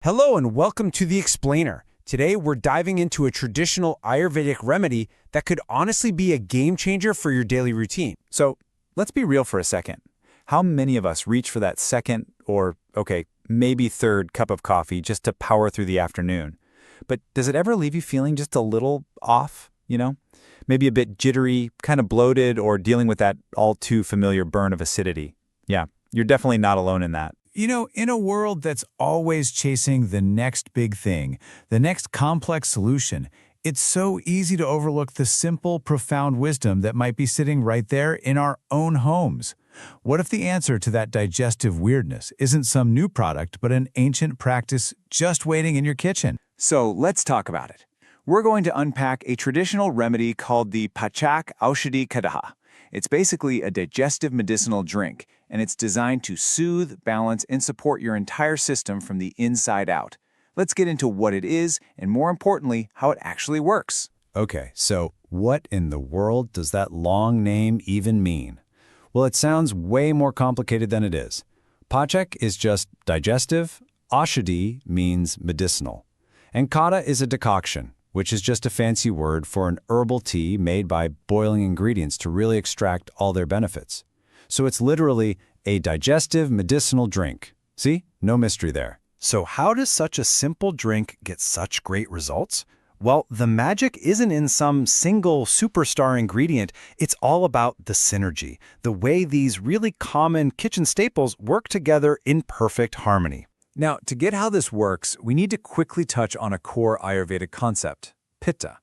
Hello and welcome to The Explainer. Today we're diving into a traditional Ayurvedic remedy that could honestly be a game changer for your daily routine. So let's be real for a second. How many of us reach for that second or, maybe third cup of coffee just to power through the afternoon? But does it ever leave you feeling just a little off, Maybe a bit jittery, kind of bloated, or dealing with that all too familiar burn of acidity? Yeah, you're definitely not alone in that. In a world that's always chasing the next big thing, the next complex solution, it's so easy to overlook the simple, profound wisdom that might be sitting right there in our own homes. What if the answer to that digestive weirdness isn't some new product, but an ancient practice just waiting in your kitchen? So let's talk about it. We're going to unpack a traditional remedy called the Pachak Aushadhi Kadha. It's basically a digestive medicinal drink, and it's designed to soothe, balance, and support your entire system from the inside out. Let's get into what it is, and more importantly, how it actually works. Okay, so what in the world does that long name even mean? Well, it sounds way more complicated than it is. Pachak is just digestive, Aushadhi means medicinal, and Kadha is a decoction, which is just a fancy word for an herbal tea made by boiling ingredients to really extract all their benefits. So it's literally a digestive medicinal drink. See? No mystery there. So how does such a simple drink get such great results? Well, the magic isn't in some single superstar ingredient. It's all about the synergy, the way these really common kitchen staples work together in perfect harmony. Now, to get how this works, we need to quickly touch on a core Ayurvedic concept, Pitta.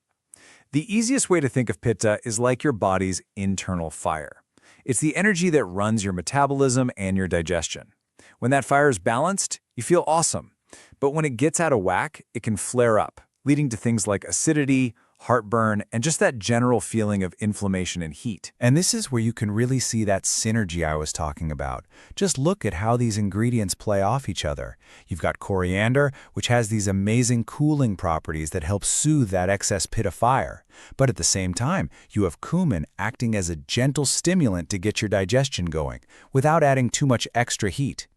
The easiest way to think of Pitta is like your body's internal fire. It's the energy that runs your metabolism and your digestion. When that fire is balanced, you feel awesome. But when it gets out of whack, it can flare up, leading to things like acidity, heartburn, and just that general feeling of inflammation and heat. And this is where you can really see that synergy I was talking about. Just look at how these ingredients play off each other. You've got coriander, which has these amazing cooling properties that help soothe that excess pitta fire. But at the same time, you have cumin acting as a gentle stimulant to get your digestion going, without adding too much extra heat.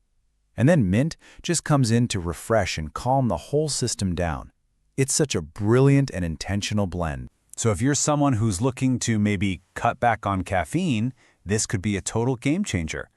And then mint just comes in to refresh and calm the whole system down. It's such a brilliant and intentional blend. So if you're someone who's looking to maybe cut back on caffeine, this could be a total game changer.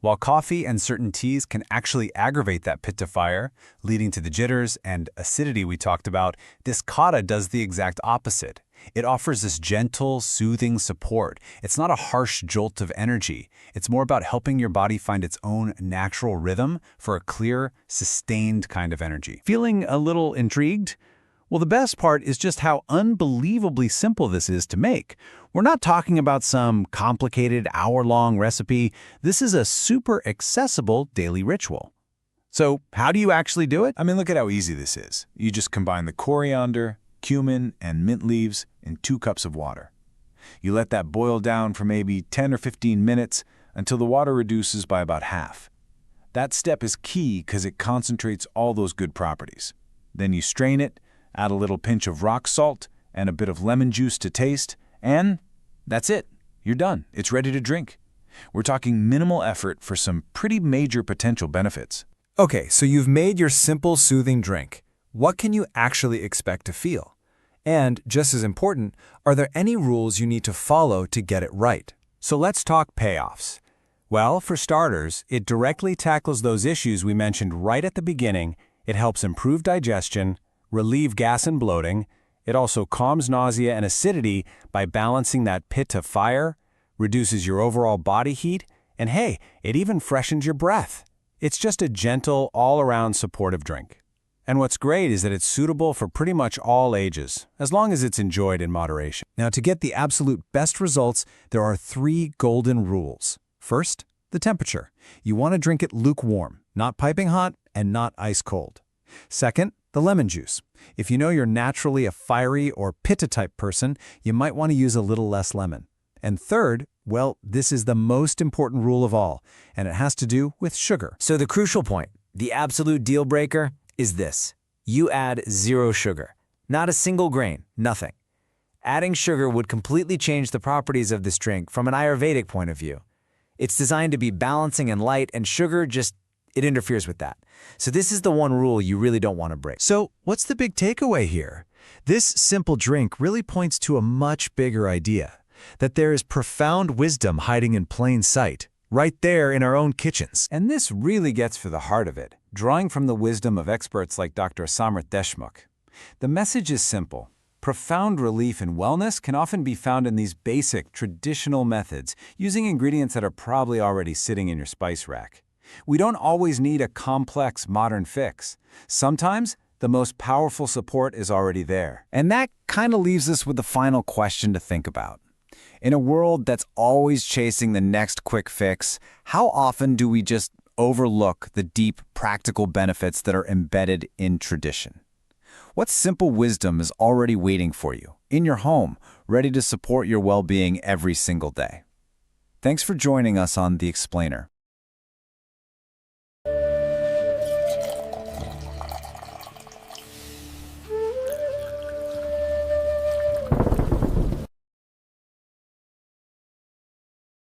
While coffee and certain teas can actually aggravate that pitta fire, leading to the jitters and acidity we talked about, this Kadha does the exact opposite. It offers this gentle, soothing support. It's not a harsh jolt of energy. It's more about helping your body find its own natural rhythm for a clear, sustained kind of energy. Feeling a little intrigued? Well, the best part is just how unbelievably simple this is to make. We're not talking about some complicated hour-long recipe. This is a super accessible daily ritual. So how do you actually do it? Look at how easy this is. You just combine the coriander, cumin, and mint leaves in 2 cups of water. You let that boil down for maybe 10 or 15 minutes until the water reduces by about half. That step is key because it concentrates all those good properties. Then you strain it, add a little pinch of rock salt and a bit of lemon juice to taste, and that's it. You're done. It's ready to drink. We're talking minimal effort for some pretty major potential benefits. Okay, so you've made your simple, soothing drink. What can you actually expect to feel? And, just as important, are there any rules you need to follow to get it right? So let's talk payoffs. Well, for starters, it directly tackles those issues we mentioned right at the beginning. It helps improve digestion, relieve gas and bloating. It also calms nausea and acidity by balancing that pitta fire, reduces your overall body heat, and hey, it even freshens your breath. It's just a gentle, all-around supportive drink. And what's great is that it's suitable for pretty much all ages, as long as it's enjoyed in moderation. Now, to get the absolute best results, there are 3 golden rules. First, the temperature. You want to drink it lukewarm, not piping hot and not ice cold. Second, the lemon juice. If you know you're naturally a fiery or pitta-type person, you might want to use a little less lemon. And third, well, this is the most important rule of all, and it has to do with sugar. So the crucial point, the absolute deal breaker, is this. You add 0 sugar. Not a single grain, nothing. Adding sugar would completely change the properties of this drink from an Ayurvedic point of view. It's designed to be balancing and light, and sugar just It interferes with that. So this is the one rule you really don't want to break. So, what's the big takeaway here? This simple drink really points to a much bigger idea, that there is profound wisdom hiding in plain sight, right there in our own kitchens. And this really gets for the heart of it, drawing from the wisdom of experts like Dr. Samarth Deshmukh. The message is simple. Profound relief and wellness can often be found in these basic, traditional methods, using ingredients that are probably already sitting in your spice rack. We don't always need a complex, modern fix. Sometimes, the most powerful support is already there. And that kind of leaves us with the final question to think about. In a world that's always chasing the next quick fix, how often do we just overlook the deep, practical benefits that are embedded in tradition? What simple wisdom is already waiting for you, in your home, ready to support your well-being every single day? Thanks for joining us on The Explainer.